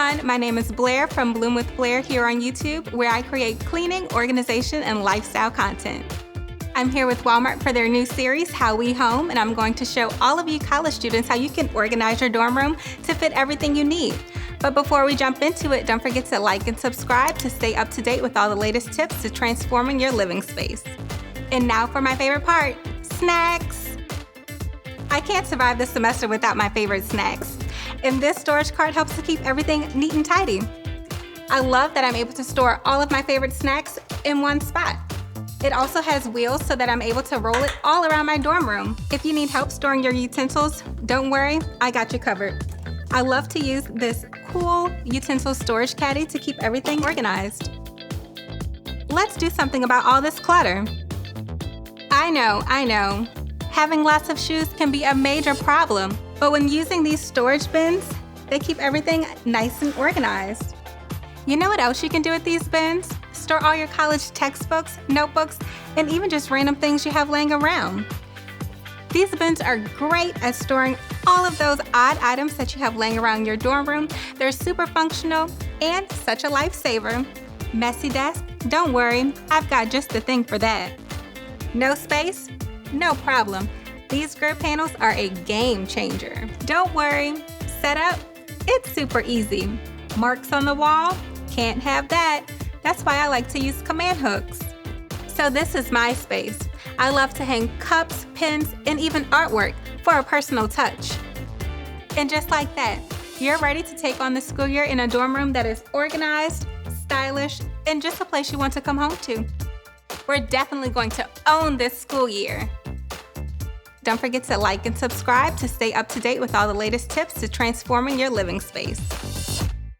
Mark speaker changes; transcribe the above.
Speaker 1: everyone, my name is Blair from Bloom with Blair here on YouTube, where I create cleaning, organization, and lifestyle content. I'm here with Walmart for their new series, How We Home, and I'm going to show all of you college students how you can organize your dorm room to fit everything you need. But before we jump into it, don't forget to like and subscribe to stay up to date with all the latest tips to transforming your living space. And now for my favorite part, snacks. I can't survive this semester without my favorite snacks. And this storage cart helps to keep everything neat and tidy. I love that I'm able to store all of my favorite snacks in one spot. It also has wheels so that I'm able to roll it all around my dorm room. If you need help storing your utensils, don't worry, I got you covered. I love to use this cool utensil storage caddy to keep everything organized. Let's do something about all this clutter. I know. Having lots of shoes can be a major problem, but when using these storage bins, they keep everything nice and organized. You know what else you can do with these bins? Store all your college textbooks, notebooks, and even just random things you have laying around. These bins are great at storing all of those odd items that you have laying around your dorm room. They're super functional and such a lifesaver. Messy desk? Don't worry, I've got just the thing for that. No space? No problem. These grip panels are a game changer. Don't worry, setup? It's super easy. Marks on the wall? Can't have that. That's why I like to use command hooks. So this is my space. I love to hang cups, pens, and even artwork for a personal touch. And just like that, you're ready to take on the school year in a dorm room that is organized, stylish, and just a place you want to come home to. We're definitely going to own this school year. Don't forget to like and subscribe to stay up to date with all the latest tips to transforming your living space.